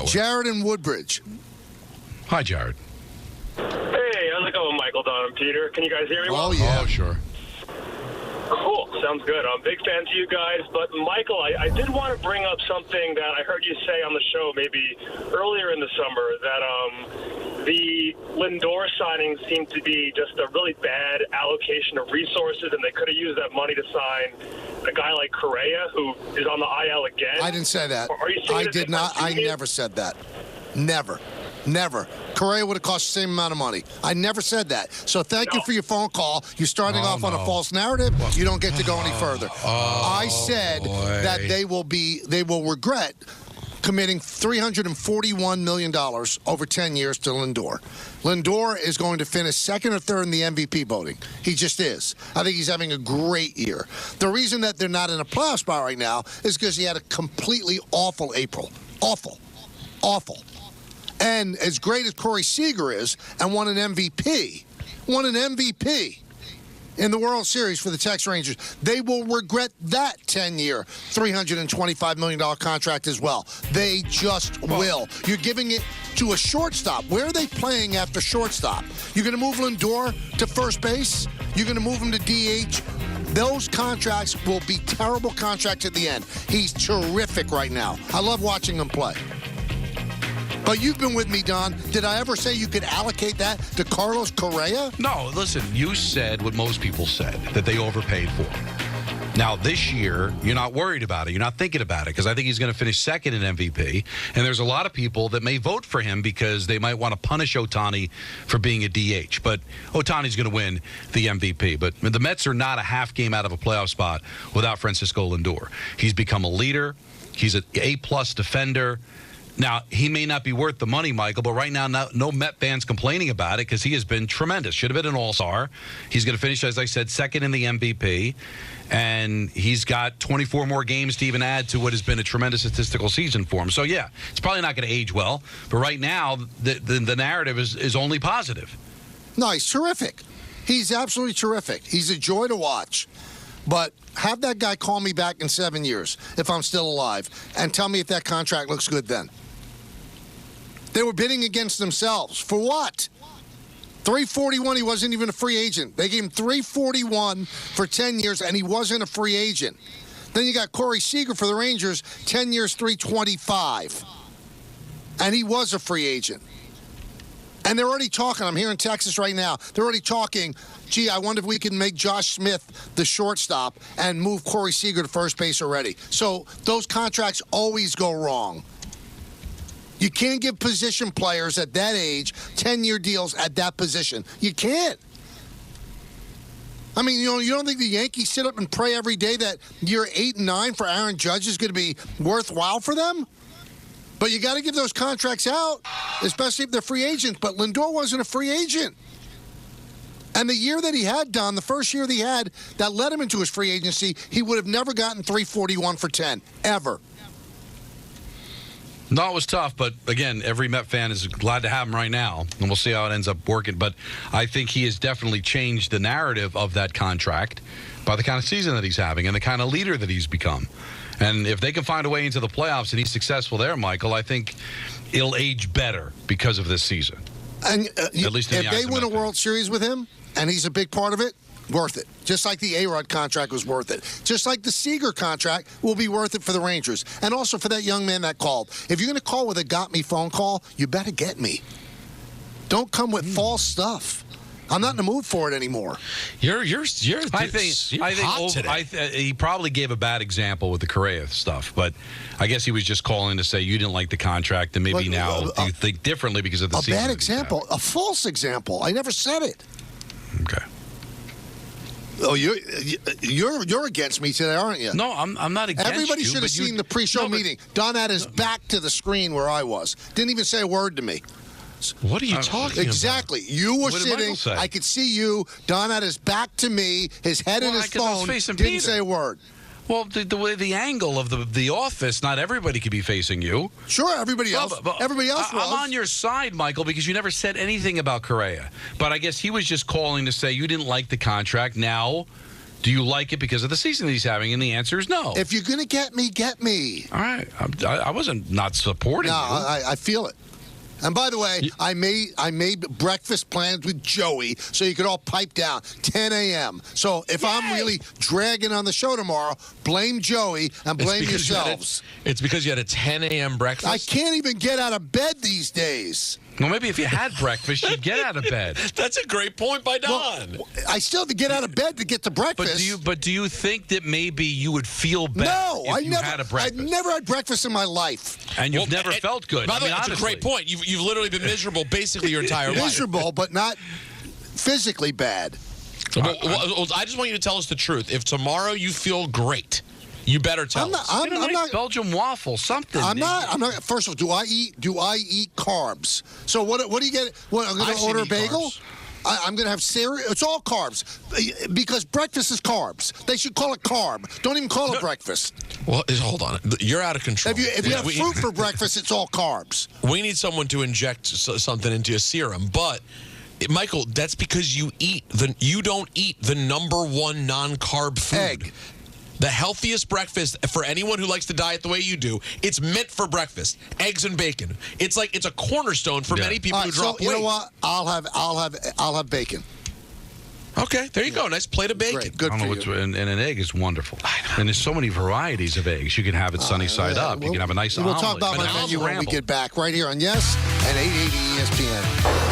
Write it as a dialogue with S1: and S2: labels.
S1: Jared in Woodbridge.
S2: Hi, Jared.
S3: Hey, how's it going, Michael, Don, and Peter? Can you guys hear me well?
S1: Oh, yeah.
S2: Oh, sure.
S3: Cool. Sounds good. I'm a big fan to you guys. But, Michael, I did want to bring up something that I heard you say on the show maybe earlier in the summer, that the Lindor signing seemed to be just a really bad allocation of resources, and they could have used that money to sign a guy like Correa, who is on the IL again.
S1: I didn't say that.
S3: Are you saying
S1: I
S3: that
S1: did not. I never said that. Never. Correa would have cost the same amount of money. I never said that. So thank you for your phone call. You're starting off on a false narrative. You don't get to go any further. I said that they will regret committing $341 million over 10 years to Lindor. Lindor is going to finish second or third in the MVP voting. He just is. I think he's having a great year. The reason that they're not in a playoff spot right now is because he had a completely awful April. Awful. And as great as Corey Seager is, and won an MVP in the World Series for the Texas Rangers, they will regret that 10-year, $325 million contract as well. They just will. You're giving it to a shortstop. Where are they playing after shortstop? You're going to move Lindor to first base? You're going to move him to DH? Those contracts will be terrible contracts at the end. He's terrific right now. I love watching him play. But you've been with me, Don. Did I ever say you could allocate that to Carlos Correa?
S2: No, listen, you said what most people said, that they overpaid for him. Now, this year, you're not worried about it. You're not thinking about it because I think he's going to finish second in MVP. And there's a lot of people that may vote for him because they might want to punish Ohtani for being a DH. But Ohtani's going to win the MVP. But the Mets are not a half game out of a playoff spot without Francisco Lindor. He's become a leader. He's an A-plus defender. Now, he may not be worth the money, Michael, but right now, no Met fans complaining about it because he has been tremendous. Should have been an all-star. He's going to finish, as I said, second in the MVP, and he's got 24 more games to even add to what has been a tremendous statistical season for him. So, yeah, it's probably not going to age well, but right now, the narrative is only positive.
S1: No, he's terrific. He's absolutely terrific. He's a joy to watch. But have that guy call me back in 7 years if I'm still alive and tell me if that contract looks good then. They were bidding against themselves. For what? $341, he wasn't even a free agent. They gave him $341 for 10 years, and he wasn't a free agent. Then you got Corey Seager for the Rangers, 10 years, $325. And he was a free agent. And they're already talking. I'm here in Texas right now. They're already talking, gee, I wonder if we can make Josh Smith the shortstop and move Corey Seager to first base already. So those contracts always go wrong. You can't give position players at that age 10-year deals at that position. You can't. I mean, you don't think the Yankees sit up and pray every day that year 8 and 9 for Aaron Judge is going to be worthwhile for them? But you got to give those contracts out, especially if they're free agents. But Lindor wasn't a free agent. And the year that he had done, the first year that he had, that led him into his free agency, he would have never gotten $341 for 10, ever.
S2: No, it was tough, but again, every Met fan is glad to have him right now, and we'll see how it ends up working. But I think he has definitely changed the narrative of that contract by the kind of season that he's having and the kind of leader that he's become. And if they can find a way into the playoffs and he's successful there, Michael, I think it'll age better because of this season.
S1: And
S2: at least in
S1: if they win a World Series with him, and he's a big part of it, worth it. Just like the A-Rod contract was worth it. Just like the Seager contract will be worth it for the Rangers. And also for that young man that called. If you're going to call with a got me phone call, you better get me. Don't come with false stuff. I'm not in the mood for it anymore.
S2: I think he probably gave a bad example with the Correa stuff, but I guess he was just calling to say you didn't like the contract, and maybe now you think differently because of the season. A bad example,
S1: a false example. I never said it.
S2: Okay.
S1: Oh, you're against me today, aren't you?
S2: No, I'm not against you.
S1: Everybody should have seen the pre-show meeting. Don had his back to the screen where I was. Didn't even say a word to me.
S4: What are you talking about?
S1: Exactly. You were sitting. I could see you. Don had his back to me, his head in his phone. Didn't say a word.
S2: Well, the angle of the office, not everybody could be facing you.
S1: Sure, everybody else. Everybody else was.
S2: I'm on your side, Michael, because you never said anything about Correa. But I guess he was just calling to say you didn't like the contract. Now Do you like it because of the season that he's having? And the answer is no.
S1: If you're going to get me, get me.
S2: All right. I wasn't not supporting
S1: No,
S2: you.
S1: I feel it. And by the way, I made breakfast plans with Joey so you could all pipe down 10 a.m. So if I'm really dragging on the show tomorrow, blame Joey and blame yourselves.
S4: It's because you had a 10 a.m. breakfast?
S1: I can't even get out of bed these days.
S2: Well, maybe if you had breakfast, you'd get out of bed.
S4: That's a great point by Don.
S1: Well, I still have to get out of bed to get to breakfast.
S2: But do you think that maybe you would feel better if you had a breakfast?
S1: I've never had breakfast in my life.
S2: And you've never felt good.
S4: By the way, that's a great point. You've literally been miserable basically your entire life.
S1: Miserable, but not physically bad.
S4: Well, I just want you to tell us the truth. If tomorrow you feel great, you better tell us.
S2: I'm not Belgian waffle, something.
S1: I'm not. First of all, do I eat carbs? So what do you get? What, I'm going to order a bagel? I'm going to have cereal. It's all carbs because breakfast is carbs. They should call it carb. Don't even call it breakfast.
S4: Well, hold on. You're out of control.
S1: If you have fruit for breakfast, it's all carbs.
S4: We need someone to inject something into your serum, but Michael, that's because you don't eat the number one non-carb food.
S1: Egg.
S4: The healthiest breakfast for anyone who likes to diet the way you do, it's meant for breakfast. Eggs and bacon. It's a cornerstone for many people who drop weight.
S1: You know what? I'll have bacon.
S4: Okay, there you go. Nice plate of bacon.
S1: Great. Good for you.
S2: And an egg is wonderful. And there's so many varieties of eggs. You can have it sunny side up. You can have a nice omelet.
S1: We'll talk about my menu when we get back right here on Yes and 880 ESPN.